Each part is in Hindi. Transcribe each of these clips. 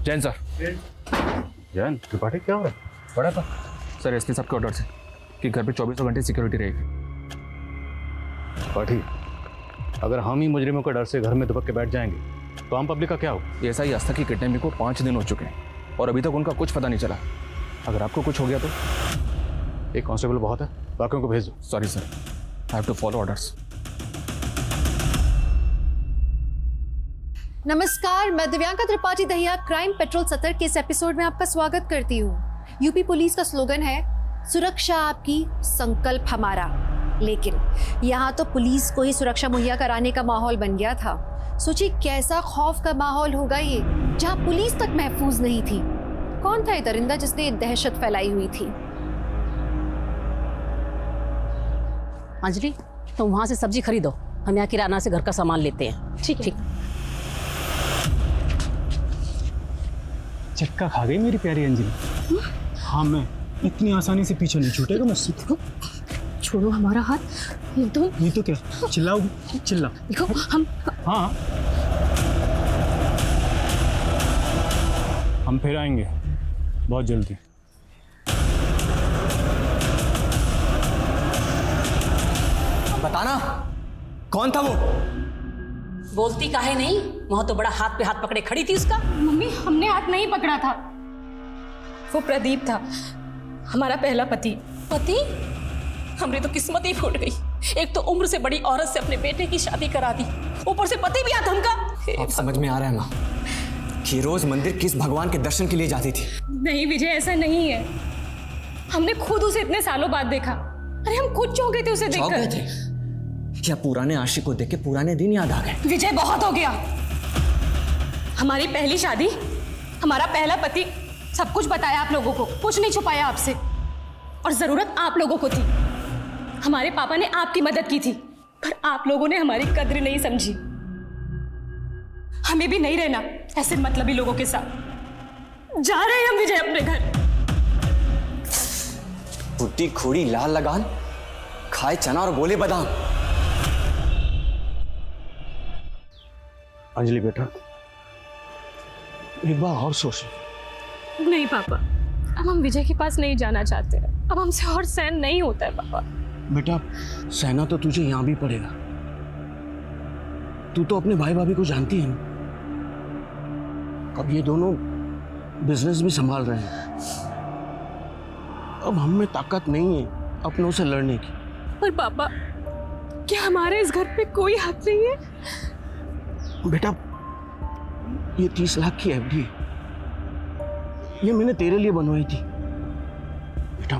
जैन सर। जैन त्रिपाठी, क्या हो रहा है? बड़ा था सर एसपी साहब के ऑर्डर से कि घर पे 24 घंटे सिक्योरिटी रहेगी। त्रिपाठी, अगर हम ही मुजरिमों के डर से घर में दुबक के बैठ जाएंगे तो आम पब्लिक का क्या होगा? ऐसा ही आस्था की किडनैपिंग को 5 दिन हो चुके हैं और अभी तक उनका कुछ पता नहीं चला। अगर आपको कुछ हो गया तो? एक कांस्टेबल बहुत है, बाकियों को भेज दो। Sorry sir, I have to follow orders. नमस्कार, मैं दिव्यांका त्रिपाठी दहिया क्राइम पेट्रोल 70 के इस एपिसोड में आपका स्वागत करती हूँ। यूपी पुलिस का स्लोगन है सुरक्षा आपकी, संकल्प हमारा। लेकिन यहाँ तो पुलिस को ही सुरक्षा मुहैया कराने का माहौल बन गया था। सोचिए कैसा खौफ का माहौल होगा ये, जहाँ पुलिस तक महफूज नहीं थी। कौन था ये दरिंदा जिसने दहशत फैलाई हुई थी? अंजलि, तुम वहां से सब्जी खरीदो, हम यहाँ किराना से घर का सामान लेते हैं। ठीक है। चक्का खा गई मेरी प्यारी अंजलि। हाँ, मैं इतनी आसानी से पीछे नहीं छूटेगा मुझसे। छोड़ो हमारा हाथ। ये तो नहीं तो क्या चिल्लाओगी? चिल्ला। देखो हम। हाँ, हम फिर आएंगे बहुत जल्दी। बताना कौन था वो? बोलती काहे नहीं? वहां तो बड़ा हाथ पे हाथ पकड़े खड़ी थी उसका। मम्मी, हमने हाथ नहीं पकड़ा था। वो प्रदीप था, हमारा पहला पति। पति? हमरी तो किस्मत ही फूट गई। एक तो उम्र से बड़ी औरत से अपने बेटे की शादी करा दी, ऊपर से पति भी आधम का। अब समझ में आ रहा है माँ कि रोज मंदिर किस भगवान के दर्शन के लिए जाती थी। नहीं विजय, ऐसा नहीं है। हमने खुद उसे इतने सालों बाद देखा। अरे हम खुद चौंक गए थे उसे चौंक गए थे? देखकर। क्या पुराने आशिक को देख के पुराने दिन याद आ गए? विजय, बहुत हो गया। हमारी पहली शादी, हमारा पहला पति, सब कुछ बताया आप लोगों को, कुछ नहीं छुपाया आपसे। और जरूरत आप लोगों को थी। हमारे पापा ने आपकी मदद की थी, पर आप लोगों ने हमारी कद्र नहीं समझी। हमें भी नहीं रहना ऐसे मतलबी लोगों के साथ। जा रहे हैं हम विजय अपने घर। फुट्टी खोड़ी लाल लगान, खाए चना और बोले बादाम। अंजलि बेटा, एक बार और सोच। नहीं पापा, अब हम विजय के पास नहीं जाना चाहते। अब हमसे और सहन नहीं होता है पापा। बेटा, सहना तो तुझे यहां भी पड़ेगा। तू तो अपने भाई भाभी को जानती है ना। अब ये दोनों बिजनेस भी संभाल रहे हैं। अब हम में ताकत नहीं है अपनों से लड़ने की। पर पापा, क्या हमारे इस घर पे कोई हक नहीं है? बेटा, ये 30 लाख की एफडी है, ये मैंने तेरे लिए बनवाई थी। बेटा,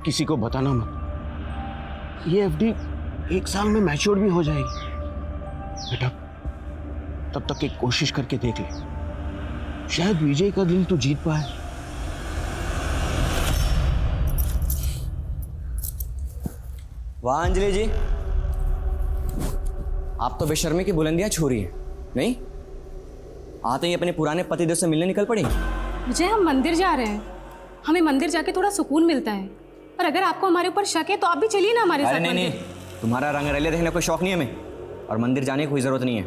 किसी को बताना मत। ये एफडी 1 साल में मैच्योर भी हो जाएगी। बेटा, तब तक एक कोशिश करके देख ले, शायद विजय का दिल तू जीत पाए। वाह अंजलि जी, आप तो बेशर्मी की बुलंदियां छू रही है। नहीं आते ही अपने पुराने पतिदेव से मिलने निकल पड़ेंगे। विजय, हम मंदिर जा रहे हैं। हमें मंदिर जाके थोड़ा सुकून मिलता है। और अगर आपको हमारे ऊपर शक है तो आप भी चलिए ना हमारे साथ। अरे नहीं, तुम्हारा रंगरलिया देखने का कोई शौक नहीं है हमें, और मंदिर जाने की कोई जरूरत नहीं है।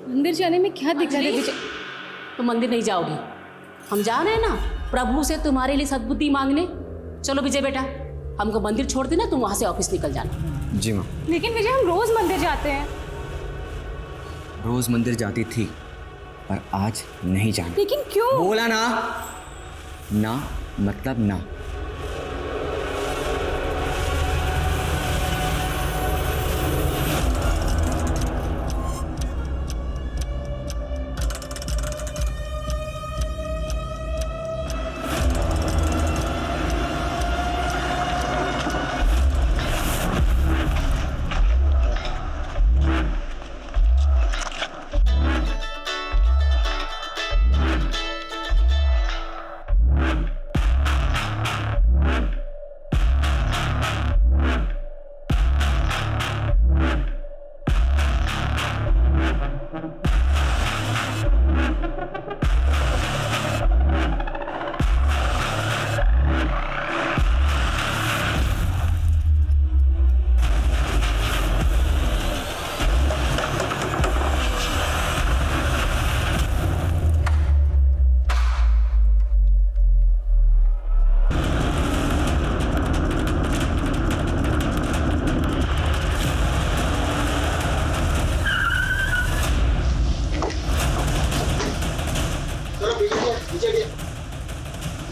मंदिर जाने में क्या दिक्कत है विजय? तुम मंदिर नहीं जाओगी, हम जा रहे हैं ना प्रभु से तुम्हारे लिए सद्बुद्धि मांगने। चलो विजय बेटा, हमको मंदिर छोड़ देना, तुम वहां से ऑफिस निकल जाना। जी माँ। लेकिन विजय, हम रोज मंदिर जाते हैं। रोज मंदिर जाती थी, पर आज नहीं जाना। लेकिन क्यों? बोला ना, ना मतलब ना।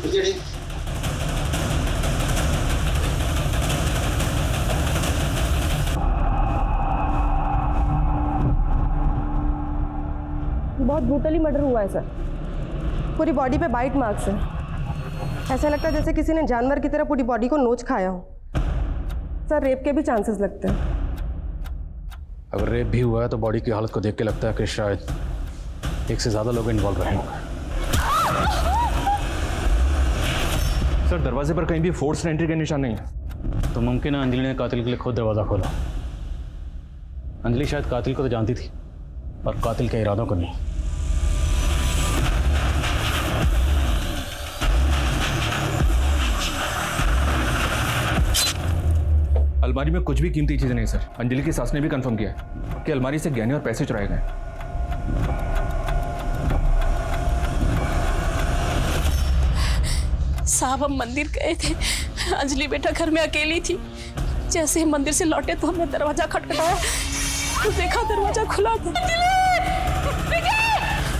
बहुत ब्रूटली मर्डर हुआ है सर। पूरी बॉडी पे बाइट मार्क्स है। ऐसा लगता है जैसे किसी ने जानवर की तरह पूरी बॉडी को नोच खाया हो। सर रेप के भी चांसेस लगते हैं। अगर रेप भी हुआ है तो बॉडी की हालत को देख के लगता है कि शायद एक से ज़्यादा लोग इन्वॉल्व रहे होंगे। सर दरवाजे पर कहीं भी फोर्स एंट्री के निशान नहीं है। तो मुमकिन है अंजलि ने कातिल के लिए खुद दरवाज़ा खोला। अंजलि शायद कातिल को तो जानती थी पर कातिल के इरादों को नहीं। अलमारी में कुछ भी कीमती चीजें नहीं सर। अंजलि की सास ने भी कंफर्म किया कि अलमारी से गहने और पैसे चुराए गए। साहब हम मंदिर गए थे, अंजलि बेटा घर में अकेली थी। जैसे ही मंदिर से लौटे तो हमने दरवाजा खटखटाया तो देखा दरवाजा खुला था।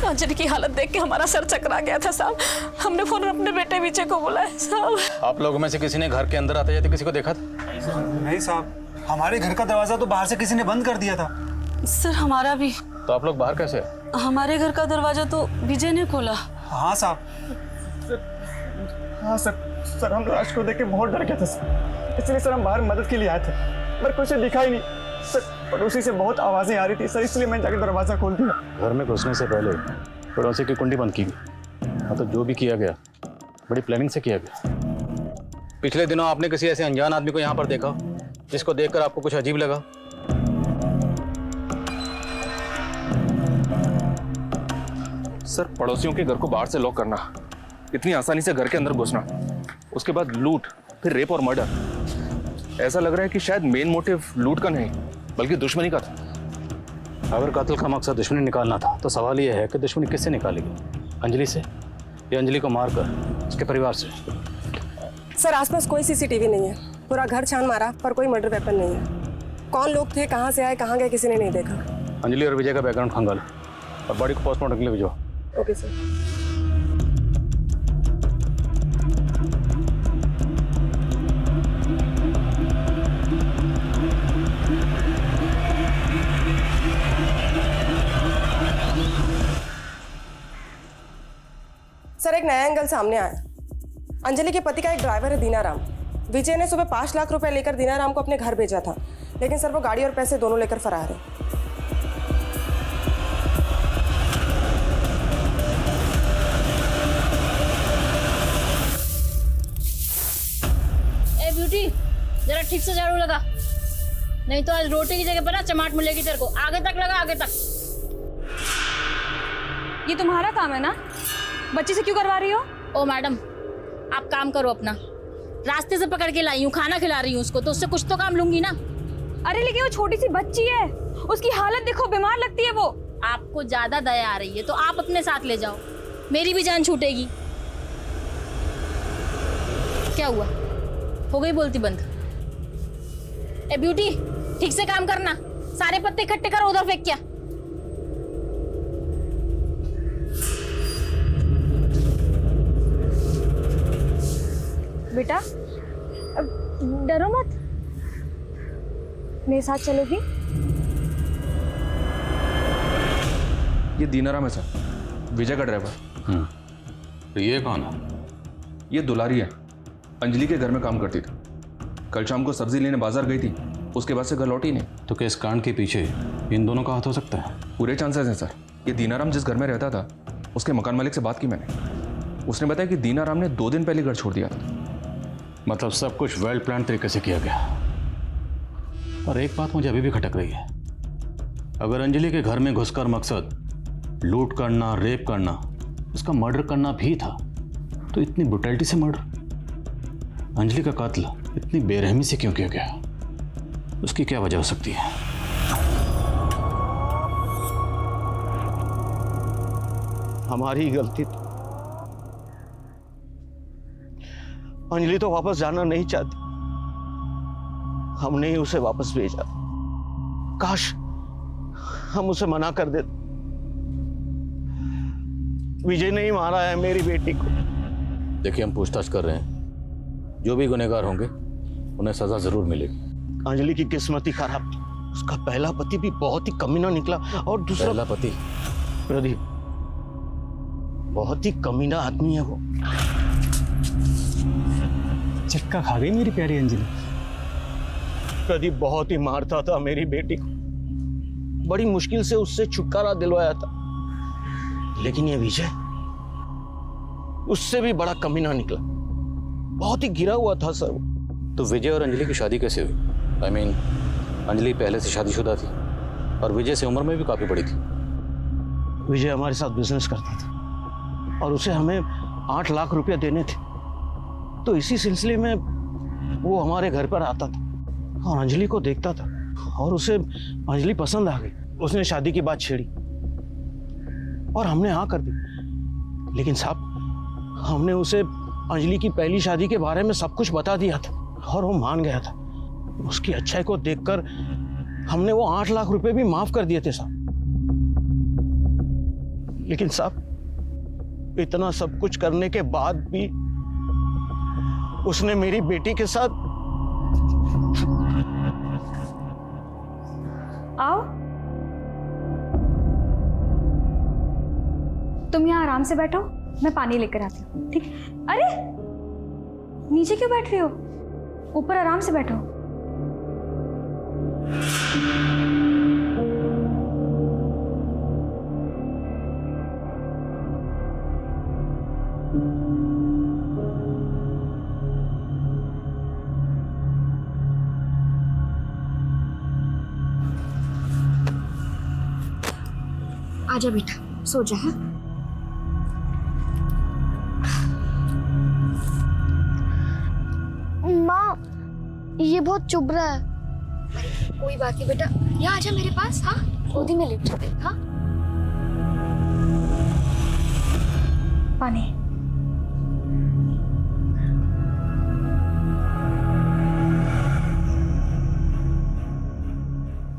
अंजलि की हालत देख के हमारा सर चकरा गया था साहब। हमने फौरन अपने बेटे विजय को बुलाया साहब। आप लोगों में से किसी ने घर के अंदर आते जाते किसी को देखा था? नहीं साहब, हमारे घर का दरवाजा तो बाहर से किसी ने बंद कर दिया था। सर हमारा भी। तो आप लोग बाहर कैसे आए? हमारे घर का दरवाजा तो विजय ने खोला। हाँ साहब। हाँ सर हम लाश को देख के बहुत डर गए थे सर, इसलिए सर हम बाहर मदद के लिए आए थे, पर कुछ दिखा ही नहीं सर। पड़ोसी से बहुत आवाज़ें आ रही थी सर, इसलिए मैंने जाके दरवाज़ा खोल दिया। घर में घुसने से पहले पड़ोसी की कुंडी बंद की गई। मतलब जो भी किया गया बड़ी प्लानिंग से किया गया। पिछले दिनों आपने किसी ऐसे अनजान आदमी को यहाँ पर देखा जिसको देखकर आपको कुछ अजीब लगा? सर पड़ोसियों के घर को बाहर से लॉक करना, इतनी आसानी से घर के अंदर घुसना, उसके बाद लूट, फिर रेप और मर्डर। ऐसा लग रहा है कि शायद मेन मोटिव लूट का नहीं बल्कि दुश्मनी का था। अगर कातिल का मकसद दुश्मनी निकालना था तो सवाल यह है कि दुश्मनी किससे निकालेगी? अंजलि से या अंजलि को मारकर उसके परिवार से? सर आसपास कोई सीसीटीवी नहीं है। पूरा घर छान मारा पर कोई मर्डर वेपन नहीं है। कौन लोग थे, कहाँ से आए, कहाँ गए, किसी ने नहीं देखा। अंजलि और विजय का बैकग्राउंड खंगालो और बॉडी को पोस्टमार्टम के लिए भेजो। Okay sir. सर एक नया एंगल सामने आया। अंजलि के पति का एक ड्राइवर है दीनाराम। विजय ने सुबह 5 लाख रुपए लेकर दीनाराम को अपने घर भेजा था, लेकिन सर वो गाड़ी और पैसे दोनों लेकर फरार है। ए ब्यूटी, जरा ठीक से झाड़ू लगा, नहीं तो आज रोटी की जगह पर ना चमाट मिलेगी तेरे को। आगे तक लगा, आगे तक। ये तुम्हारा काम है ना, बच्ची से क्यों करवा रही हो? ओ मैडम, आप काम करो अपना। रास्ते से पकड़ के लाई हूँ, खाना खिला रही हूँ उसको, तो उससे कुछ तो काम लूंगी ना। अरे लेकिन वो छोटी सी बच्ची है, उसकी हालत देखो, बीमार लगती है वो। आपको ज्यादा दया आ रही है तो आप अपने साथ ले जाओ, मेरी भी जान छूटेगी। क्या हुआ, हो गई बोलती बंद? ए ब्यूटी, ठीक से काम करना, सारे पत्ते इकट्ठे करो, उधर फेंक क्या। बेटा डरो मत, मेरे साथ चलोगी? ये दीनाराम है सर, विजय का ड्राइवर। तो ये कौन है? ये दुलारी है, अंजलि के घर में काम करती थी। कल शाम को सब्जी लेने बाजार गई थी, उसके बाद से घर लौटी नहीं। तो क्या इस कांड के पीछे इन दोनों का हाथ हो सकता है? पूरे चांसेस हैं सर। ये दीनाराम जिस घर में रहता था उसके मकान मालिक से बात की मैंने, उसने बताया कि दीनाराम ने 2 दिन पहले घर छोड़ दिया था। मतलब सब कुछ वेल प्लान तरीके से किया गया। पर एक बात मुझे अभी भी खटक रही है, अगर अंजलि के घर में घुसकर मकसद लूट करना, रेप करना, उसका मर्डर करना भी था, तो इतनी ब्रुटैलिटी से मर्डर? अंजलि का कातिल इतनी बेरहमी से क्यों किया गया? उसकी क्या वजह हो सकती है? हमारी गलती थी। अंजलि तो वापस जाना नहीं चाहती, हमने ही उसे वापस भेजा। काश हम उसे मना कर देते। विजय ने ही मारा है मेरी बेटी को, देखिए, हम पूछताछ कर रहे हैं, जो भी गुनहगार होंगे उन्हें सजा जरूर मिलेगी। अंजलि की किस्मत ही खराब थी। उसका पहला पति भी बहुत ही कमीना निकला और दूसरा पहला पति प्रदीप बहुत ही कमीना आदमी है वो। चक्का खा गई मेरी प्यारी अंजलि। प्रदीप बहुत ही मारता था मेरी बेटी को, बड़ी मुश्किल से उससे छुटकारा दिलवाया था, लेकिन ये विजय उससे भी बड़ा कमीना निकला। बहुत ही गिरा हुआ था सर वो। तो विजय और अंजलि की शादी कैसे हुई? I mean, अंजलि पहले से शादीशुदा थी और विजय से उम्र में भी काफी बड़ी थी। विजय हमारे साथ बिजनेस करता था और उसे हमें 8 लाख रुपया देने थे, तो इसी सिलसिले में वो हमारे घर पर आता था और अंजलि को देखता था और उसे अंजलि पसंद आ गई। उसने शादी की बात छेड़ी और हमने हाँ कर दी, लेकिन साहब हमने उसे अंजलि की पहली शादी के बारे में सब कुछ बता दिया था और वो मान गया था। उसकी अच्छाई को देखकर हमने वो 8 लाख रुपए भी माफ कर दिए थे साहब। लेकिन साहब इतना सब कुछ करने के बाद भी उसने मेरी बेटी के साथ। आओ, तुम यहाँ आराम से बैठो, मैं पानी लेकर आती हूँ। ठीक? अरे नीचे क्यों बैठ रही हो? ऊपर आराम से बैठो। आजा बेटा, सो जा। हाँ? माँ, ये बहुत चुभ रहा है। कोई बात नहीं बेटा, यहाँ आजा मेरे पास। हाँ, गोदी में लेट जा। हाँ, पानी।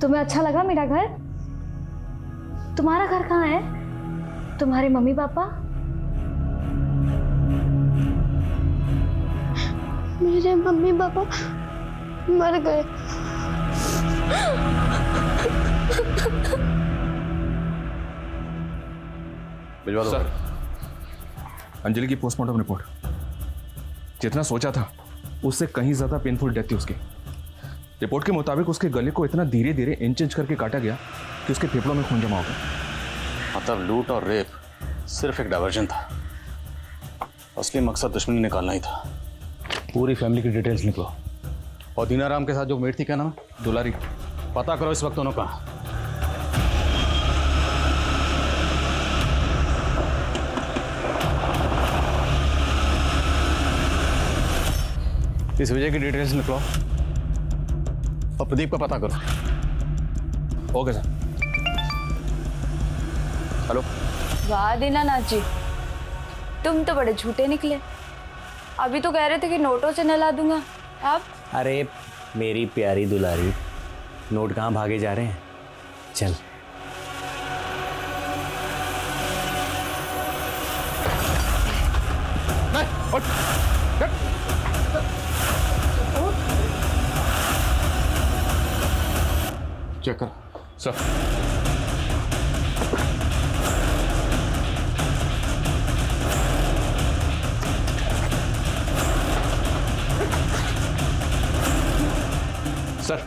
तुम्हें अच्छा लगा मेरा घर? तुम्हारा घर कहाँ है? तुम्हारे मम्मी पापा? मेरे मम्मी पापा मर गए। भिजवा दो। सर, अंजलि की पोस्टमार्टम रिपोर्ट जितना सोचा था उससे कहीं ज्यादा पेनफुल डेथ थी उसकी। रिपोर्ट के मुताबिक उसके गले को इतना धीरे धीरे इंच इंच करके काटा गया कि उसके फेफड़ों में खून जमा हो गया। मतलब लूट और रेप सिर्फ एक डायवर्जन था, असली मकसद दुश्मनी निकालना ही था। पूरी फैमिली की डिटेल्स निकलो। और दीनाराम के साथ जो मेट थी, क्या नाम है? दुलारी। पता करो इस वक्त दोनों कहाँ। इस विजय की डिटेल्स निकलो और प्रदीप का पता करो। Okay sir. हेलो। वाह दीनानाथ जी, तुम तो बड़े झूठे निकले। अभी तो कह रहे थे कि नोटों से नहला दूंगा, अब? अरे मेरी प्यारी दुलारी, नोट कहाँ भागे जा रहे हैं? चल। चेक कर। सर। सर,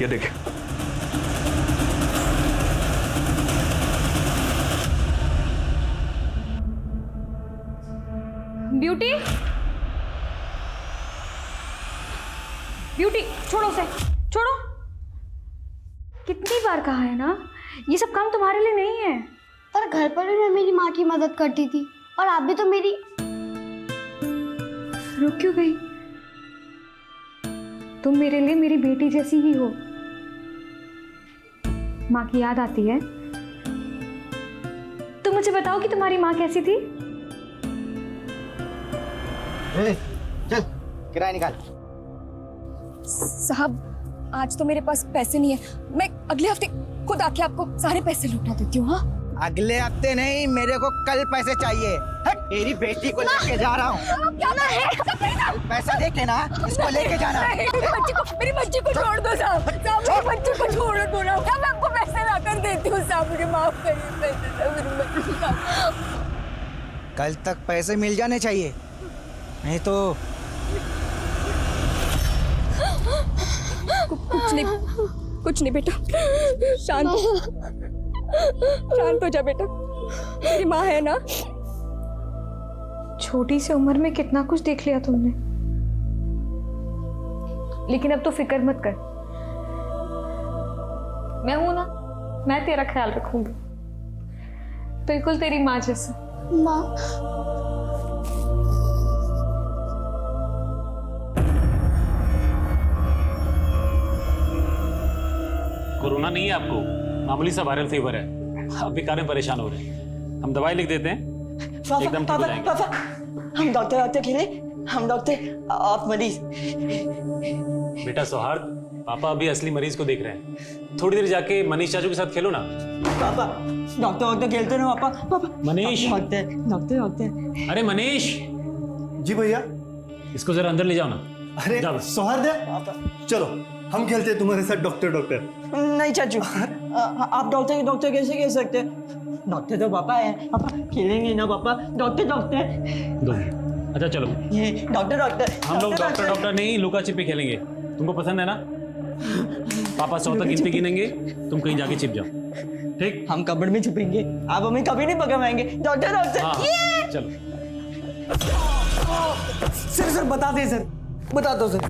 ये देखिए। ब्यूटी, ब्यूटी, छोड़ो उसे, छोड़ो। कितनी बार कहा है ना, ये सब काम तुम्हारे लिए नहीं है। पर घर पर भी मैं मेरी माँ की मदद करती थी और आप भी तो मेरी। रुक क्यों गई? तुम मेरे लिए मेरी बेटी जैसी ही हो। माँ की याद आती है? तुम मुझे बताओ कि तुम्हारी माँ कैसी थी? चल किराया निकाल। साहब, आज तो मेरे पास पैसे नहीं है। मैं अगले हफ्ते खुद आके आपको सारे पैसे लौटा देती हूँ। हाँ, अगले हफ्ते नहीं, मेरे को कल पैसे चाहिए। हट, तेरी बेटी को लेके जा रहा हूँ। पैसा दे के ना, इसको लेके जाना। मेरी बच्ची को छोड़ दो साहब, मेरी बच्ची को छोड़ दो ना, मैं आपको पैसे ला कर देती हूँ साहब, मुझे माफ करिए पैसे साहब, मेरी बच्ची का। कल तक पैसे मिल जाने चाहिए, नहीं तो कुछ नहीं बेटा, शांत हो जा बेटा, मेरी माँ है ना। छोटी सी उम्र में कितना कुछ देख लिया तुमने, लेकिन अब तो फिक्र मत कर, मैं हूं ना, मैं तेरा ख्याल रखूंगी, बिल्कुल तेरी माँ जैसा। माँ, कोरोना नहीं है आपको, मामूली सा वायरल फीवर है। आप भी कारण परेशान हो रहे हैं, हम दवाई लिख देते हैं, एकदम ठीक हो जाएंगे। हम डॉक्टर के लिए, हम डॉक्टर, आप मरीज। बेटा सौहार्द, पापा अभी असली मरीज को देख रहे हैं, थोड़ी देर जाके मनीष चाचू के साथ खेलो ना। पापा डॉक्टर खेलते ना पापा। मनीष, डॉक्टर। अरे मनीष जी भैया, इसको जरा अंदर ले जाओ ना। अरे सौहार्द, चलो हम खेलते हैं तुम्हारे साथ डॉक्टर। नहीं चाचू, आप डॉक्टर कैसे कह सकते हैं? डॉक्टर तो पापा है, पापा खेलेंगे ना पापा। डॉक्टर दो मिनट, अच्छा चलो। ये डॉक्टर हम लोग डॉक्टर नहीं, लुका छिपी खेलेंगे, तुमको पसंद है ना? पापा 100 तक गिनती गिनेंगे, तुम कहीं जाके छिप जाओ, ठीक? हम कबड़ में छुपेंगे, आप हमें कभी नहीं पकड़ पाएंगे। डॉक्टर हाँ, चलो। सर बता दे सर, बता दो सर।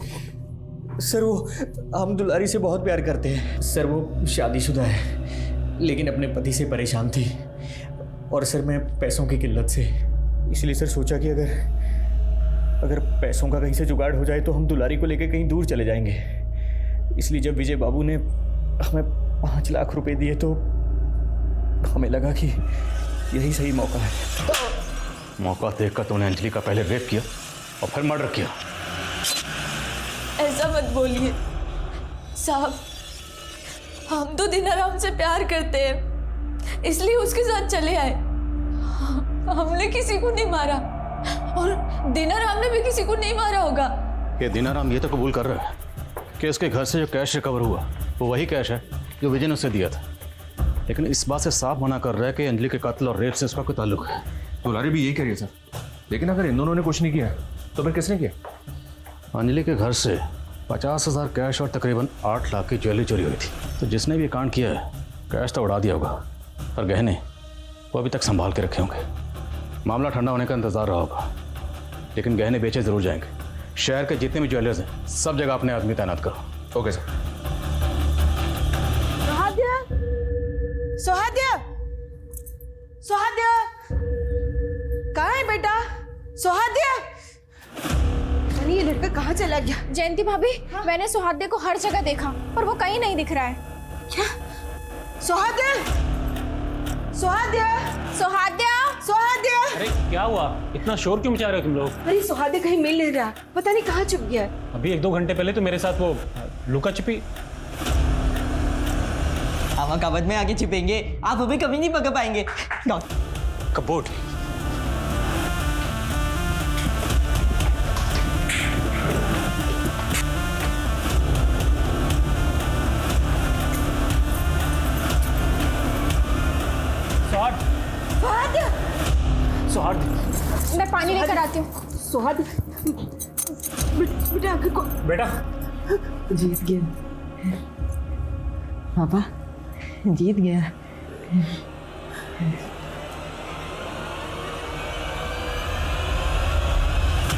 सर वो हम दुलारी से बहुत प्यार करते हैं सर, वो शादीशुदा है लेकिन अपने पति से परेशान थी, और सर मैं पैसों की किल्लत से, इसलिए सर सोचा कि अगर पैसों का कहीं से जुगाड़ हो जाए तो हम दुलारी को लेकर कहीं दूर चले जाएंगे। इसलिए जब विजय बाबू ने हमें 5 लाख रुपए दिए तो हमें लगा कि यही सही मौका है। मौका देखकर तूने अंजलि का पहले रेप किया और फिर मर्डर किया। ऐसा मत बोलिए साहब, हम तो दिनाराम से प्यार करते हैं, इसलिए उसके साथ चले आए। हमने किसी को नहीं मारा, और दिनाराम ने भी किसी को नहीं मारा होगा। ये दिनाराम ये तो कबूल कर रहा है कि उसके घर से जो कैश रिकवर हुआ वो वही कैश है जो विजय ने उसे दिया था, लेकिन इस बात से साफ मना कर रहा है कि अंजलि के कत्ल और रेप से उसका कोई ताल्लुक है। दुलारी भी यही कह रही है सर, लेकिन अगर इन दोनों ने कुछ नहीं किया तो फिर किसने किया? अंजलि के घर से 50,000 कैश और तकरीबन 8 लाख की ज्वेलरी चोरी हुई थी, तो जिसने भी ये कांड किया है कैश तो उड़ा दिया होगा, पर गहने वो अभी तक संभाल के रखे होंगे। मामला ठंडा होने का इंतजार रहा होगा, लेकिन गहने बेचे जरूर जाएंगे। शहर के जितने भी ज्वेलर्स हैं सब जगह अपने आदमी तैनात करो। Okay sir. सोहाद्या कहाँ है बेटा? सोहाद्या, ये लड़का कहाँ चला गया? जयंती भाभी, मैंने सुहाद्या को हर जगह देखा पर वो कहीं नहीं दिख रहा है। क्या? सोहाद्या, अरे क्या हुआ, इतना शोर क्यों मचा रहे हो तुम लोग? अरे सोहाद्या कहीं मिल नहीं रहा, पता नहीं कहाँ छुप गया है। अभी 1-2 घंटे पहले तो मेरे साथ वो लुका छिपी। हम कबड में आके छिपेंगे, आप हमें कभी नहीं पकड़ पाएंगे। कबोर्ड। मैं पानी लेकर आती हूँ। बेटा जीत गया पापा, जीत गया।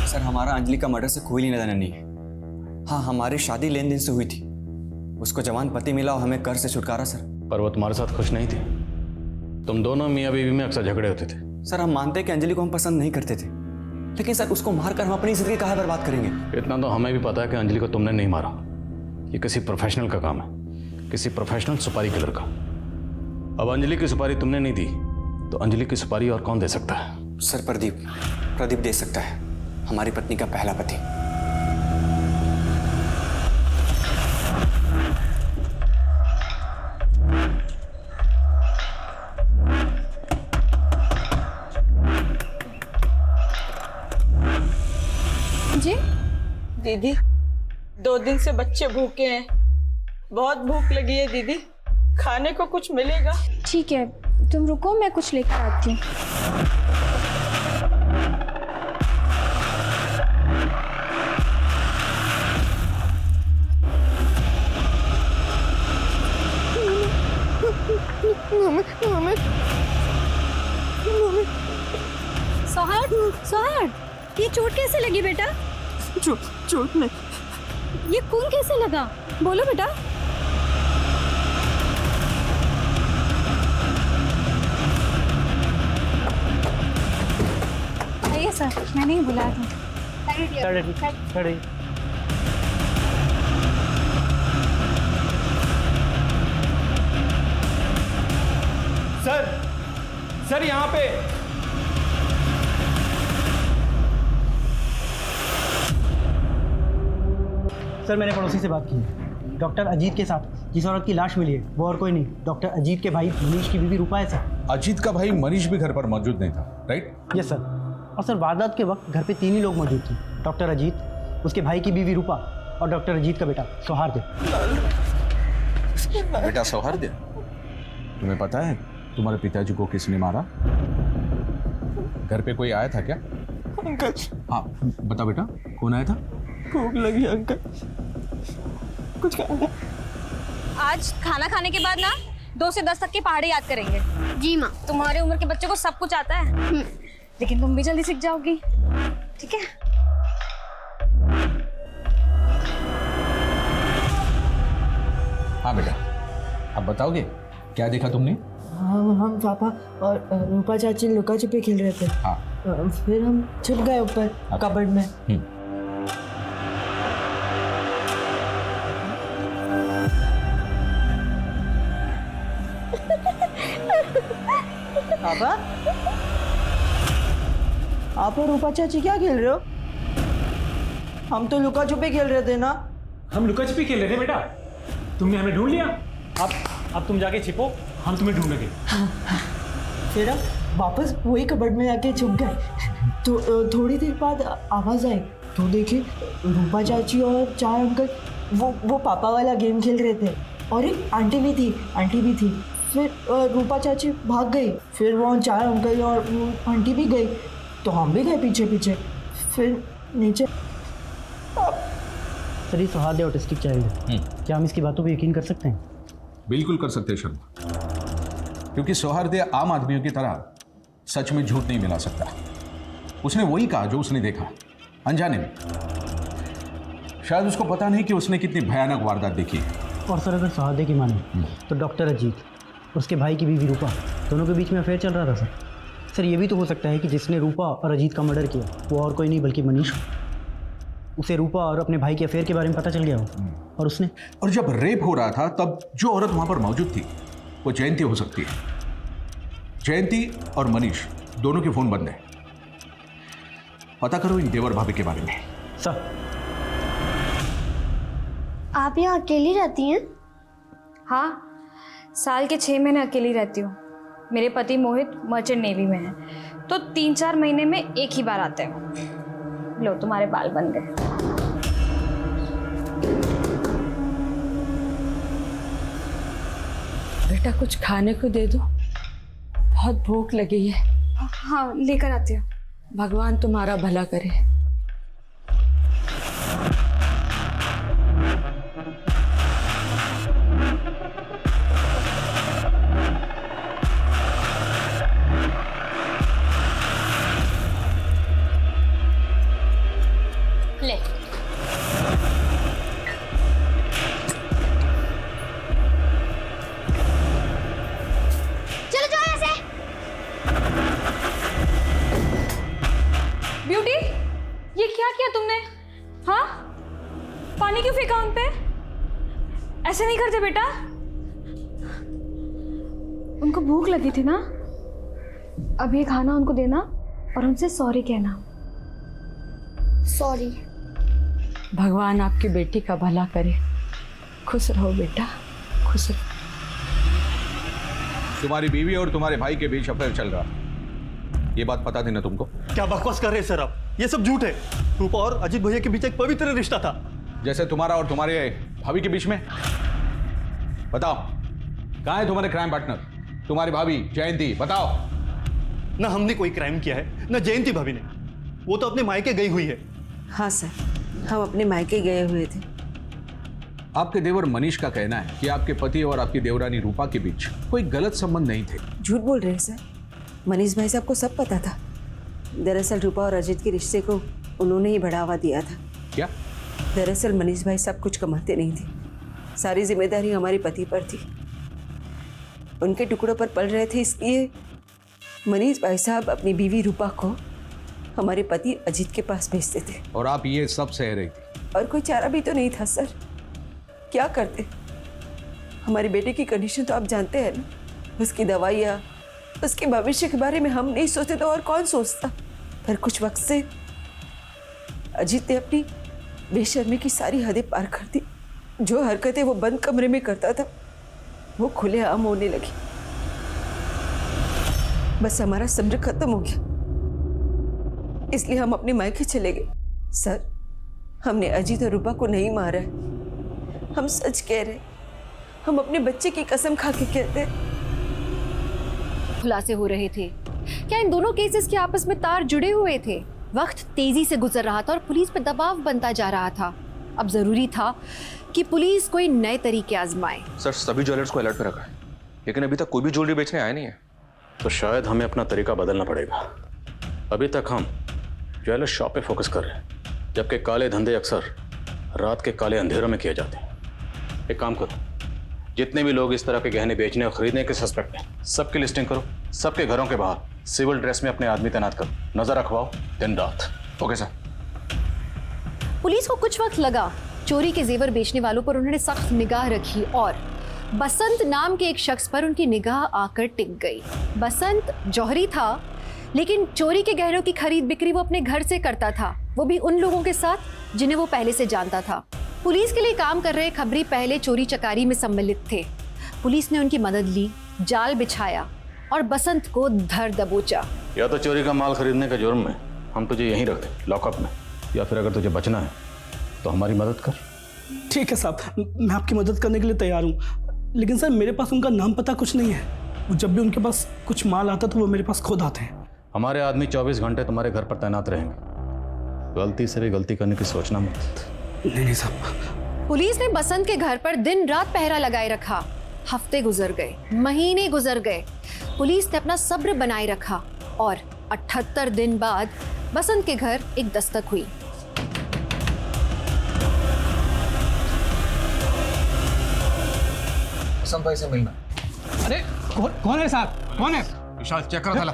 सर हमारा अंजलि का मर्डर से कोई लेना देना नहीं है। हाँ, हमारी शादी लेन देन से हुई थी, उसको जवान पति मिला और हमें कर से छुटकारा सर। पर वो तुम्हारे साथ खुश नहीं थी, तुम दोनों मियाँ बीवी में अक्सर झगड़े होते थे। सर हम मानते हैं कि अंजलि को हम पसंद नहीं करते थे, लेकिन सर उसको मारकर हम अपनी जिंदगी कहाँ बर्बाद करेंगे? इतना तो हमें भी पता है कि अंजलि को तुमने नहीं मारा, ये किसी प्रोफेशनल का काम है, किसी प्रोफेशनल सुपारी किलर का। अब अंजलि की सुपारी तुमने नहीं दी तो अंजलि की सुपारी और कौन दे सकता है? सर प्रदीप दे सकता है, हमारी पत्नी का पहला पति। दीदी, 2 दिन से बच्चे भूखे हैं, बहुत भूख लगी है दीदी, खाने को कुछ मिलेगा? ठीक है, तुम रुको, मैं कुछ लेकर आती हूँ। सोहर, सोहर, ये चोट कैसे लगी बेटा? चोट नहीं, ये खून कैसे लगा? बोलो बेटा। आइए सर, मैंने ही बुलाया था। सर यहाँ पे। सर मैंने पड़ोसी से बात की है। डॉक्टर अजीत के साथ जिस औरत की लाश मिली है वो और कोई नहीं, डॉक्टर अजीत के भाई मनीष की बीवी रूपा है सर। अजीत का भाई मनीष भी घर पर मौजूद नहीं था, राइट? Yes sir. और सर वारदात के वक्त घर पे 3 ही लोग मौजूद थे, डॉक्टर अजीत, उसके भाई की बीवी रूपा और डॉक्टर अजीत का बेटा सौहार्द। बेटा सौहार्द, तुम्हें पता है तुम्हारे पिताजी को किसने मारा? घर पे कोई आया था क्या? अंकल। हाँ बता बेटा, कौन आया था? भूख लगी अंकल, कुछ खाना। आज खाना खाने के बाद ना 2 से 10 तक की पहाड़ी याद करेंगे। जी माँ। तुम्हारे उम्र के बच्चे को सब कुछ आता है, लेकिन तुम भी जल्दी सीख जाओगी, ठीक है? हाँ बेटा, अब बताओगे क्या देखा तुमने? हम पापा और रूपा चाची लुका छिपी खेल रहे थे। हाँ। फिर हम छुप गए ऊपर कबर्ड में। पापा, आप और रूपा चाची क्या खेल रहे हो? हम तो लुका छुपी खेल रहे थे ना। हम लुका छिपी खेल रहे थे बेटा, तुमने हमें ढूंढ लिया। अब तुम जाके छिपो, हम तुम्हें ढूंढेंगे। फिर हम वापस वही कबर्ड में आके छुप गए। तो थोड़ी देर बाद आवाज आई तो देखिए रूपा चाची और 4 अंकल वो पापा वाला गेम खेल रहे थे, और एक आंटी भी थी। फिर रूपा चाची भाग गई, फिर वो 4 अंकल और वो आंटी भी गई, तो हम भी गए पीछे पीछे। फिर नीचे सर ये सौहार्द ऑटिस्टिक चाइल्ड है, क्या हम इसकी बातों पर यकीन कर सकते हैं? बिल्कुल कर सकते हैं शर्मा, क्योंकि सौहार्द आम आदमियों की तरह सच में झूठ नहीं मिला सकता। उसने वही कहा जो उसने देखा, अनजाने में। शायद उसको पता नहीं कि उसने कितनी भयानक वारदात देखी है। और सर अगर सौहार्द की माने तो डॉक्टर अजीत और उसके भाई की बीवी रूपा दोनों के बीच में अफेयर चल रहा था सर। सर ये भी तो हो सकता है कि जिसने रूपा और अजीत का मर्डर किया वो और कोई नहीं बल्कि मनीष। उसे रूपा और अपने भाई के अफेयर के बारे में पता चल गया हो, और उसने। और जब रेप हो रहा था तब जो औरत वहां पर मौजूद थी वो जयंती हो सकती है। जयंती और मनीष दोनों के फोन बंद है। पता करो इन देवर भाभी के बारे में। सर आप यहाँ अकेली रहती हैं? हाँ, साल के 6 महीने अकेली रहती हूँ। मेरे पति मोहित मर्चेंट नेवी में है, तो 3-4 महीने में एक ही बार आते हैं। लो तुम्हारे बाल बन गए। बेटा कुछ खाने को दे दो, बहुत भूख लगी है। हाँ लेकर आती हूँ। भगवान तुम्हारा भला करे। ले चलो जाओ ऐसे। ब्यूटी, ये क्या किया तुमने? हाँ, पानी क्यों फेंका उन पे? ऐसे नहीं करते बेटा। उनको भूख लगी थी ना, अब ये खाना उनको देना और उनसे सॉरी कहना। सॉरी। भगवान आपकी बेटी का भला करे। खुश रहो बेटा, खुश रहो। तुम्हारी बीवी और तुम्हारे भाई के बीच अफेयर चल रहा, ये बात पता थी ना तुमको? क्या बकवास कर रहे हैं सर आप? ये सब झूठ है। रूपा और अजीत भैया के बीच एक पवित्र रिश्ता था। जैसे तुम्हारा और तुम्हारे भाभी के बीच में। बताओ कहाँ है तुम्हारे क्राइम पार्टनर, तुम्हारी भाभी जयंती? बताओ। ना हमने कोई क्राइम किया है ना जयंती भाभी ने, वो तो अपने मायके गई हुई है। हाँ सर, हम अपने मायके गए हुए थे। आपके देवर मनीष का कहना है कि आपके पति और आपकी देवरानी रूपा के बीच कोई गलत संबंध नहीं थे। झूठ बोल रहे हैं सर, मनीष भाई साहब को सब पता था। दरअसल रूपा और अजीत के रिश्ते को उन्होंने ही बढ़ावा दिया था। क्या? दरअसल मनीष भाई साहब कुछ कमाते नहीं थे, सारी जिम्मेदारी हमारे पति पर थी। उनके टुकड़ों पर पल रहे थे, इसलिए मनीष भाई साहब अपनी बीवी रूपा को हमारे पति अजीत के पास भेजते थे। और आप ये सब सह रही थी? और कोई चारा भी तो नहीं था सर, क्या करते? हमारे बेटे की कंडीशन तो आप जानते हैं ना, उसकी दवाइयाँ, उसके भविष्य के बारे में हम नहीं सोचते तो और कौन सोचता। पर कुछ वक्त से अजीत ने अपनी बेशर्मी की सारी हदें पार कर दी। जो हरकतें वो बंद कमरे में करता था वो खुलेआम होने लगी। बस हमारा सब्र खत्म हो गया, इसलिए हम अपने मायके चले गए। सर, हमने अजीत और रूपा को नहीं मारा है, हम सच कह रहे, हम अपने बच्चे की कसम खा के कहते हैं। खुलासे हो रहे थे। क्या इन दोनों केसेस के आपस में तार जुड़े हुए थे? वक्त तेजी से गुजर रहा था और पुलिस पर दबाव बनता जा रहा था। अब जरूरी था कि पुलिस कोई नए तरीके आजमाए। सर, सभी ज्वेलर्स को अलर्ट पे रखा है, लेकिन अभी तक कोई भी ज्वेलरी बेचने आया नहीं है। तो शायद हमें अपना तरीका बदलना पड़ेगा। अभी तक हम ज्वेलर शॉप पे फोकस कर रहे हैं, जबकि काले धंधे अक्सर रात के काले अंधेरों में किए जाते हैं। एक काम करो, जितने भी लोग इस तरह के गहने बेचने और खरीदने के सस्पेक्ट हैं, सबकी लिस्टिंग करो। सबके घरों के बाहर सिविल ड्रेस में अपने आदमी तैनात करो, नजर रखवाओ दिन रात। Okay sir. पुलिस को कुछ वक्त लगा, चोरी के जेवर बेचने वालों पर उन्होंने सख्त निगाह रखी और बसंत नाम के एक शख्स पर उनकी निगाह आकर टिक गई। बसंत जौहरी था, लेकिन चोरी के गहनों की खरीद बिक्री वो अपने घर से करता था, वो भी उन लोगों के साथ जिन्हें वो पहले से जानता था। पुलिस के लिए काम कर रहे खबरी पहले चोरी चकारी में सम्मिलित थे। पुलिस ने उनकी मदद ली, जाल बिछाया और बसंत को धर दबोचा। या तो चोरी का माल खरीदने के जुर्म में हम तुझे यहीं रख दें लॉकअप में, या फिर अगर तुझे बचना है तो हमारी मदद कर। ठीक है साहब, मैं आपकी मदद करने के लिए तैयार हूँ, लेकिन सर मेरे पास उनका नाम पता कुछ नहीं है। जब भी उनके पास कुछ माल आता तो वो मेरे पास खुद आते हैं। हमारे आदमी 24 घंटे तुम्हारे घर पर तैनात रहेंगे, गलती से भी गलती करने की सोचना मत। नहीं साहब। पुलिस ने बसंत के घर पर दिन रात पहरा लगाए रखा। हफ्ते गुजर गए, महीने गुजर गए, पुलिस ने अपना सब्र बनाए रखा और 78 दिन बाद बसंत के घर एक दस्तक हुई। बसंत भाई से मिलना। अरे कौन है साहब, कौन है? विशाल, चेक करो थाला।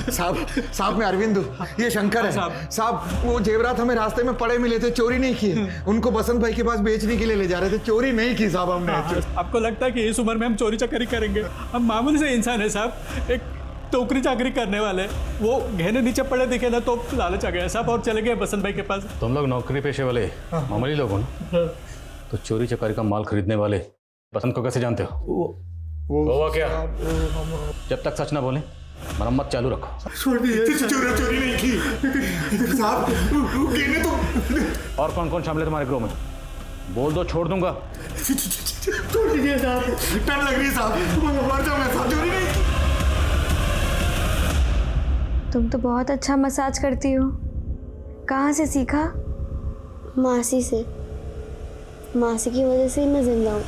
साहब मैं अरविंद हूँ, ये शंकर है। साहब वो जेवरात हमें रास्ते में पड़े मिले थे, चोरी नहीं किए। उनको बसंत भाई के पास बेचने के लिए ले जा रहे थे, चोरी नहीं की साहब हमने। आपको लगता है कि इस उम्र में हम चोरी चकारी करेंगे? हम मामूली से इंसान है साहब, एक टोकरी चाकरी करने वाले। वो गहने नीचे पड़े दिखे ना तो लालच आ गया साहब और चले गए बसंत भाई के पास। तुम लोग नौकरी पेशे वाले मामूली लोग हो ना, तो चोरी चकारी का माल खरीदने वाले बसंत को कैसे जानते हो? वो क्या? जब तक सच ना बोले मरम्मत चालू रखो। चोरी नहीं की साहब, तो। और कौन कौन शामिल है तुम्हारे ग्रुप में? बोल दो, छोड़ दूंगा। छोड़ दीजिए साहब, डर लग रही है साहब, मर जाऊंगा साहब, चोरी नहीं की। तुम तो बहुत अच्छा मसाज करती हो, कहाँ से सीखा? मासी से। मासी की वजह से ही मैं जिंदा हूँ।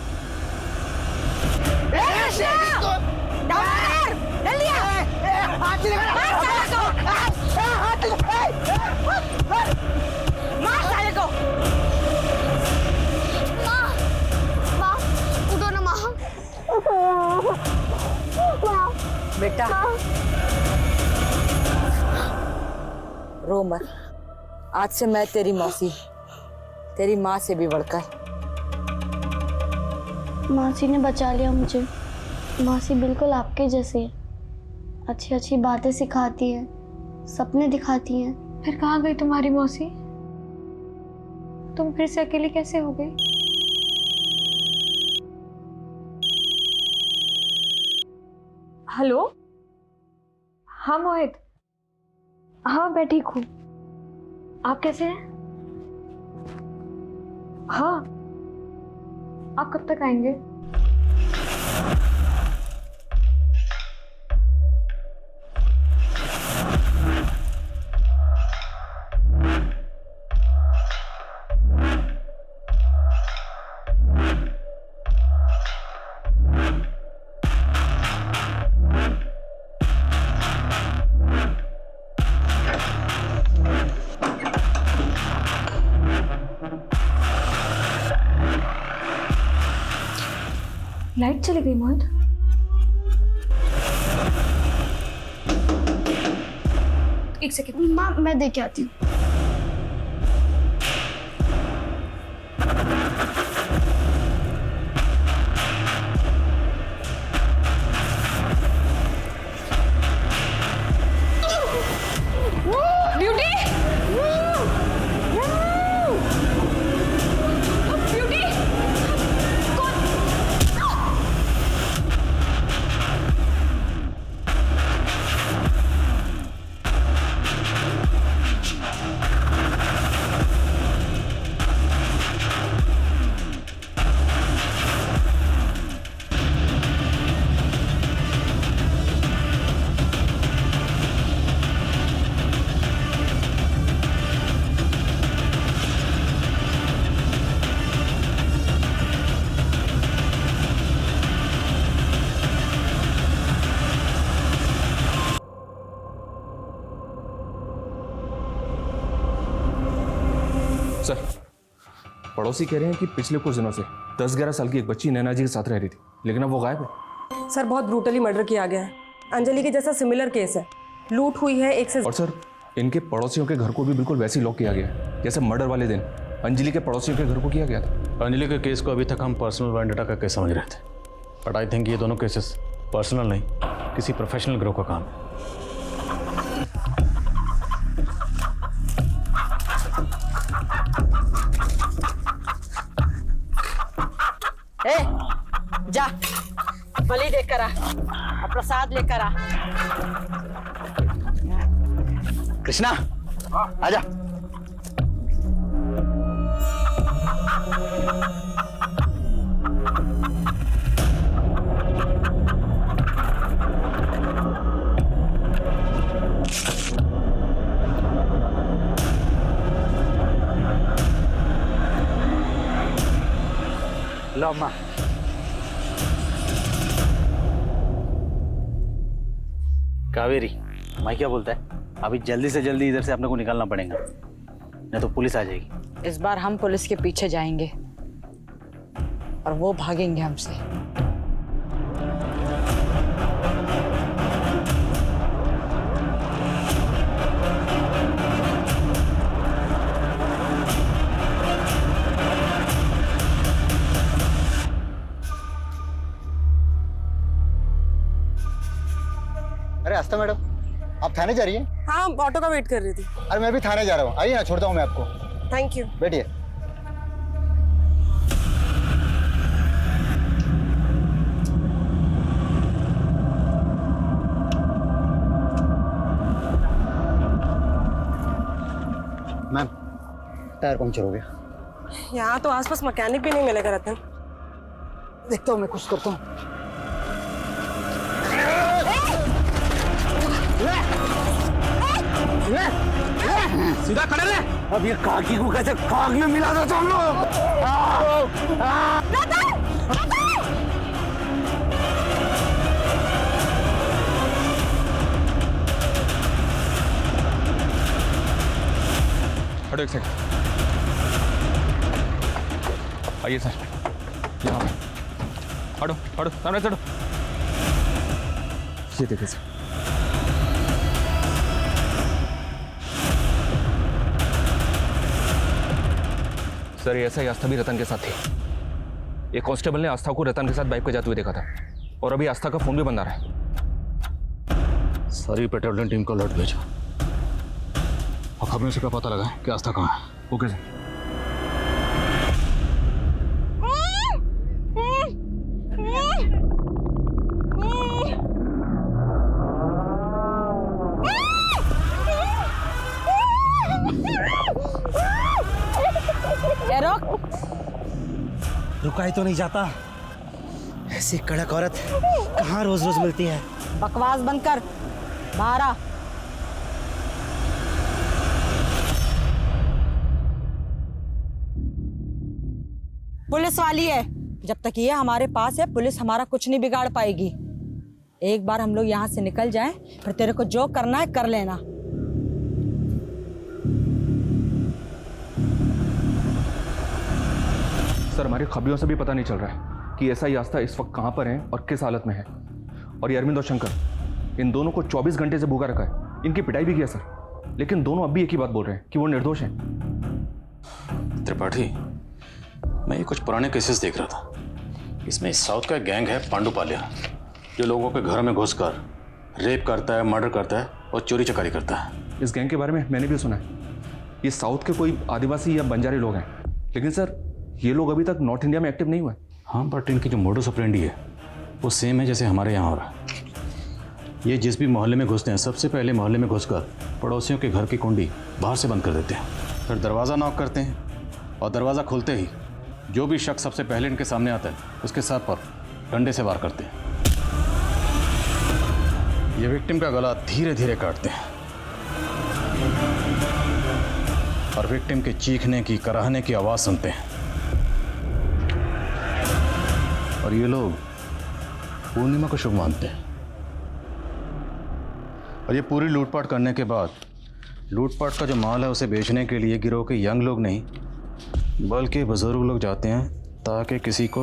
बेटा रो मत, आज से मैं तेरी मौसी, तेरी माँ से भी बढ़कर। मासी ने बचा लिया मुझे। मासी बिल्कुल आपके जैसे है, अच्छी अच्छी बातें सिखाती है, सपने दिखाती हैं। फिर कहाँ गई तुम्हारी मौसी? तुम फिर से अकेली कैसे हो गई? हेलो। हाँ मोहित, हाँ मैं ठीक हूँ। आप कैसे हैं? हाँ, आप कब तक आएंगे? लाइट चली गई मोहित। एक सेकेंड माँ, मैं देके आती हूँ। सर, पड़ोसी कह रहे हैं कि पिछले कुछ दिनों से 10-11 साल की एक बच्ची नैना जी के साथ रह रही थी, लेकिन अब वो गायब है। सर बहुत ब्रूटली मर्डर किया गया है। अंजलि के जैसा सिमिलर केस है। लूट हुई है एक से। और सर, इनके पड़ोसियों के घर को भी बिल्कुल वैसे ही लॉक किया गया है जैसे मर्डर वाले दिन अंजलि के पड़ोसियों के घर को किया गया था। अंजलि के केस को अभी तक हम पर्सनल वेंडेटा का केस समझ रहे थे, बट आई थिंक ये दोनों केसेस पर्सनल नहीं, किसी प्रोफेशनल ग्रुप का काम है। ए, जा बलि देकर आ और प्रसाद लेकर आ। कृष्णा, आजा। लो अम्मा। कावेरी, मैं क्या बोलता है, अभी जल्दी से जल्दी इधर से अपने को निकलना पड़ेगा, नहीं तो पुलिस आ जाएगी। इस बार हम पुलिस के पीछे जाएंगे और वो भागेंगे हमसे। अरे आस्था मैडम, आप थाने जा रही हैं? हाँ, ऑटो का वेट कर रही थी। अरे मैं भी थाने जा रहा हूँ, आइए ना, छोड़ता हूँ मैं आपको। Thank you. बैठिए। मैम, टायर पंक्चर हो गया। यहाँ तो आसपास मैकेनिक भी नहीं मिलेगा रतन। देखता हूँ मैं कुछ करता हूँ। सीधा खड़े रहे। अब ये काकी को कैसे खाक में मिला दो तुम लोग। हटो एक सेकंड। आइए सर, यहाँ पे हटो हटो, सामने से हटो। ये देखिए सर, सर ये ऐसा ही आस्था भी रतन के साथ थी। एक कांस्टेबल ने आस्था को रतन के साथ बाइक पे जाते हुए देखा था और अभी आस्था का फोन भी बंद आ रहा है। सारी पेट्रोलियम टीम को अलर्ट भेजो और खबरों से पता लगा कि आस्था कहाँ है। Okay sir. रुका ही तो नहीं जाता। ऐसी कड़क औरत कहाँ रोज रोज मिलती है। बकवास बंद कर, बाहर आ। पुलिस वाली है, जब तक ये हमारे पास है पुलिस हमारा कुछ नहीं बिगाड़ पाएगी। एक बार हम लोग यहाँ से निकल जाएं, फिर तेरे को जो करना है कर लेना। सर हमारी खबरों से भी पता नहीं चल रहा है कि एसआई आस्था इस वक्त कहाँ पर है और किस हालत में है। और ये अरविंद और शंकर, इन दोनों को 24 घंटे से भूखा रखा है। इनकी पिटाई भी किया सर, लेकिन दोनों अब भी एक ही बात बोल रहे हैं कि वो निर्दोष हैं। त्रिपाठी, मैं ये कुछ पुराने केसेस देख रहा था। इसमें साउथ का एक गैंग है पांडुपालिया, जो लोगों के घर में घुसकर रेप करता है, मर्डर करता है और चोरी चकारी करता है। इस गैंग के बारे में मैंने भी सुना है। ये साउथ के कोई आदिवासी या बंजारी लोग हैं, लेकिन सर ये लोग अभी तक नॉर्थ इंडिया में एक्टिव नहीं हुए। हाँ, बट इनकी जो मोडस ऑपरेंडी है वो सेम है जैसे हमारे यहाँ हो रहा है। ये जिस भी मोहल्ले में घुसते हैं, सबसे पहले मोहल्ले में घुसकर पड़ोसियों के घर की कुंडी बाहर से बंद कर देते हैं, फिर दरवाज़ा नॉक करते हैं और दरवाज़ा खुलते ही जो भी शख्स सबसे पहले इनके सामने आता है उसके सर पर डंडे से वार करते हैं। ये विक्टिम का गला धीरे धीरे काटते हैं और विक्टिम के चीखने की, कराहने की आवाज़ सुनते हैं। और ये लोग पूर्णिमा को शुभ मानते हैं। और ये पूरी लूटपाट करने के बाद लूटपाट का जो माल है उसे बेचने के लिए गिरोह के यंग लोग नहीं बल्कि बुजुर्ग लोग जाते हैं, ताकि किसी को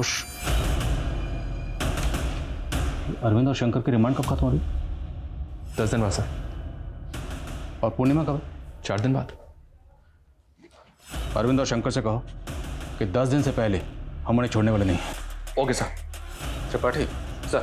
अरविंद और शंकर की रिमांड कब खत्म हो रही? 10 दिन बाद सर। और पूर्णिमा कब? 4 दिन बाद। अरविंद और शंकर से कहो कि 10 दिन से पहले हम उन्हें छोड़ने वाले नहीं हैं। Okay sir. त्रिपाठी सर।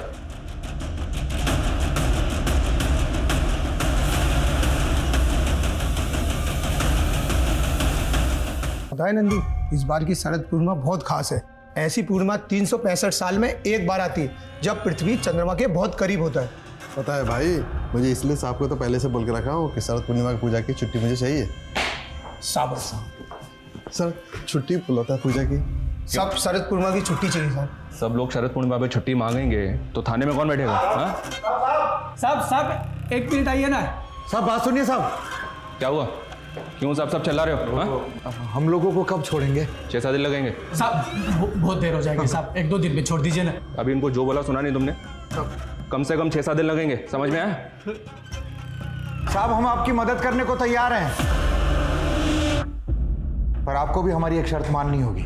पता है नंदू, इस बार की शरद पूर्णिमा बहुत खास है। ऐसी पूर्णिमा 365 साल में एक बार आती है, जब पृथ्वी चंद्रमा के बहुत करीब होता है। पता है भाई, मुझे इसलिए साहब को तो पहले से बोल के रखा हूँ कि शरद पूर्णिमा की पूजा की छुट्टी मुझे चाहिए। शाबाश सर, छुट्टी बुलाता है पूजा की। सब शरद पूर्णिमा की छुट्टी चाहिए सर। सब लोग शरद पूर्णिमा पे छुट्टी मांगेंगे तो थाने में कौन बैठेगा? हाँ? साहब 1 मिनट आइए ना। साहब बात सुनिए साहब। क्या हुआ? क्यों साहब सब चिल्ला रहे हो? हाँ? हम लोगों को कब छोड़ेंगे? 6-7 दिन लगेंगे साहब। बहुत देर हो जाएगी साहब, 1-2 दिन में छोड़ दीजिए ना। अभी इनको जो बोला सुना नहीं तुमने? कम से कम 6-7 दिन लगेंगे, समझ में आया? साहब हम आपकी मदद करने को तैयार हैं, पर आपको भी हमारी एक शर्त माननी होगी।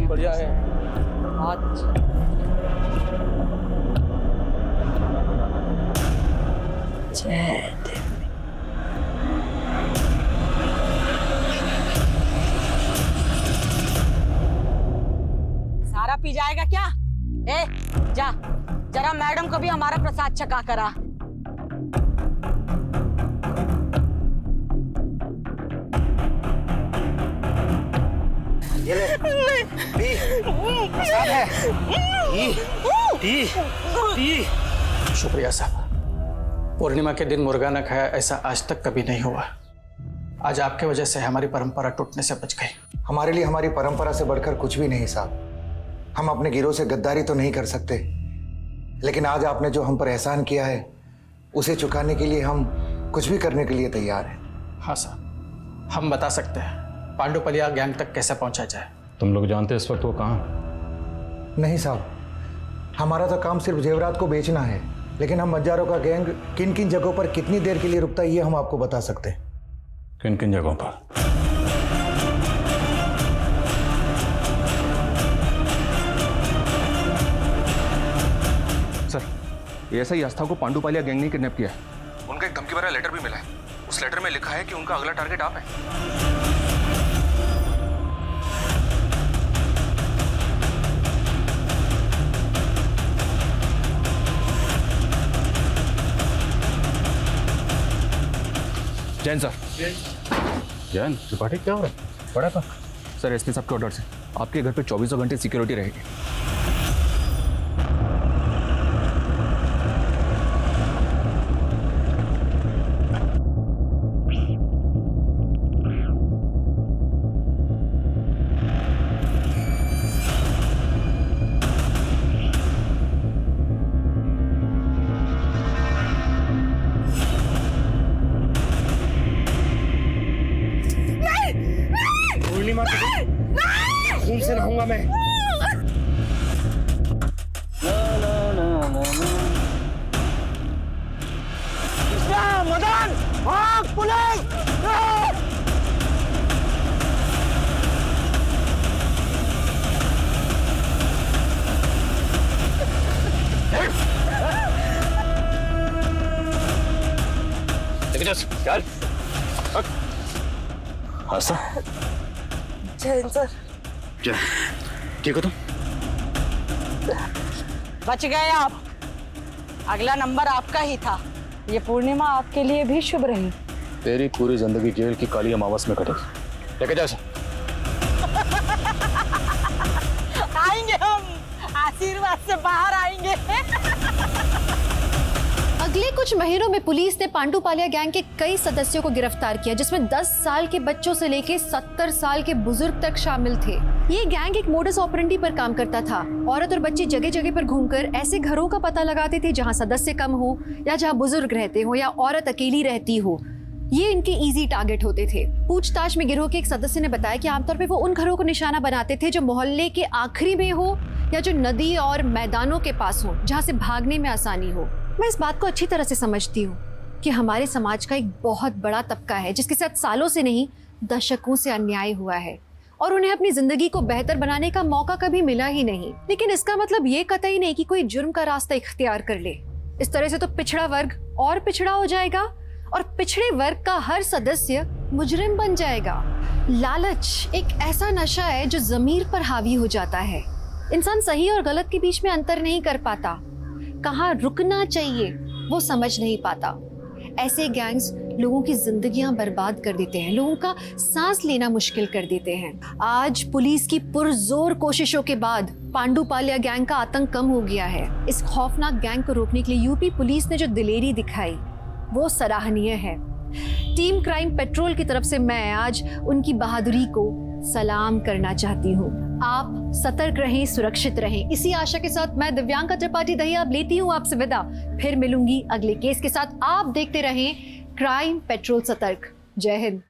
बढ़िया है। जय देवी। सारा पी जाएगा क्या? ए, जा जरा मैडम को भी हमारा प्रसाद चखा करा। ये ले, पी, प्रसाद है। पी। शुक्रिया साहब। पूर्णिमा के दिन मुर्गा न खाया ऐसा आज तक कभी नहीं हुआ। आज आपके वजह से हमारी परंपरा टूटने से बच गई। हमारे लिए हमारी परंपरा से बढ़कर कुछ भी नहीं साहब। हम अपने गिरोह से गद्दारी तो नहीं कर सकते, लेकिन आज आपने जो हम पर एहसान किया है उसे चुकाने के लिए हम कुछ भी करने के लिए तैयार हैं। हाँ साहब, हम बता सकते हैं पांडुपलिया गैंग तक कैसे पहुंचा जाए। तुम लोग जानते इस वक्त वो कहाँ? नहीं साहब, हमारा तो काम सिर्फ जेवरात को बेचना है, लेकिन हम मज्जारों का गैंग किन किन जगहों पर कितनी देर के लिए रुकता है ये हम आपको बता सकते हैं। किन किन जगहों पर? सर, ये ऐसा ही आस्था को पांडुपालिया गैंग ने किडनैप किया है। उनका एक धमकी भरा लेटर भी मिला है। उस लेटर में लिखा है कि उनका अगला टारगेट आप है। जैन सर। जैन त्रिपाठी क्या हो रहा है? बड़ा था सर, एसपी साहब के ऑर्डर से आपके घर पे 24 घंटे सिक्योरिटी रहेगी। पूर्णिमा खून से नहाऊंगा मैं। मदन, भाग पुलिस! चल। आशा, जैन सर, जय, ठीक हो तुम? बच गए आप। अगला नंबर आपका ही था। ये पूर्णिमा आपके लिए भी शुभ रही। तेरी पूरी जिंदगी जेल की काली अमावस में कटे। लेके जा आएंगे हम, आशीर्वाद से बाहर आएंगे। अगले कुछ महीनों में पुलिस ने पांडुपालिया गैंग के कई सदस्यों को गिरफ्तार किया, जिसमें 10 साल के बच्चों से लेकर 70 साल के बुजुर्ग तक शामिल थे। ये गैंग एक मोडस ऑपरेंडी पर काम करता था। औरत और बच्चे जगह जगह पर घूमकर ऐसे घरों का पता लगाते थे जहां सदस्य कम हो या जहां बुजुर्ग रहते हो या औरत अकेली रहती हो। ये इनके इजी टारगेट होते थे। पूछताछ में गिरोह के एक सदस्य ने बताया कि आमतौर पर वो उन घरों को निशाना बनाते थे जो मोहल्ले के आखिरी में हो या जो नदी और मैदानों के पास हो, जहाँ से भागने में आसानी हो। मैं इस बात को अच्छी तरह से समझती हूँ कि हमारे समाज का एक बहुत बड़ा तबका है जिसके साथ सालों से नहीं दशकों से अन्याय हुआ है और उन्हें अपनी जिंदगी को बेहतर बनाने का मौका कभी मिला ही नहीं। लेकिन इसका मतलब ये कतई नहीं कि कोई जुर्म का रास्ता इख्तियार कर ले। इस तरह से तो पिछड़ा वर्ग और पिछड़ा हो जाएगा और पिछड़े वर्ग का हर सदस्य मुजरिम बन जाएगा। लालच एक ऐसा नशा है जो जमीर पर हावी हो जाता है। इंसान सही और गलत के बीच में अंतर नहीं कर पाता, कहाँ रुकना चाहिए वो समझ नहीं पाता। ऐसे गैंग्स लोगों की जिंदगियां बर्बाद कर देते हैं, लोगों का सांस लेना मुश्किल कर देते हैं। आज पुलिस की पुरजोर कोशिशों के बाद पांडुपालिया गैंग का आतंक कम हो गया है। इस खौफनाक गैंग को रोकने के लिए यूपी पुलिस ने जो दिलेरी दिखाई वो सराहनीय है। टीम क्राइम पेट्रोल की तरफ से मैं आज उनकी बहादुरी को सलाम करना चाहती हूँ। आप सतर्क रहें, सुरक्षित रहें। इसी आशा के साथ मैं दिव्यांका त्रिपाठी दहिया लेती हूँ आपसे विदा। फिर मिलूंगी अगले केस के साथ। आप देखते रहें क्राइम पेट्रोल सतर्क। जय हिंद।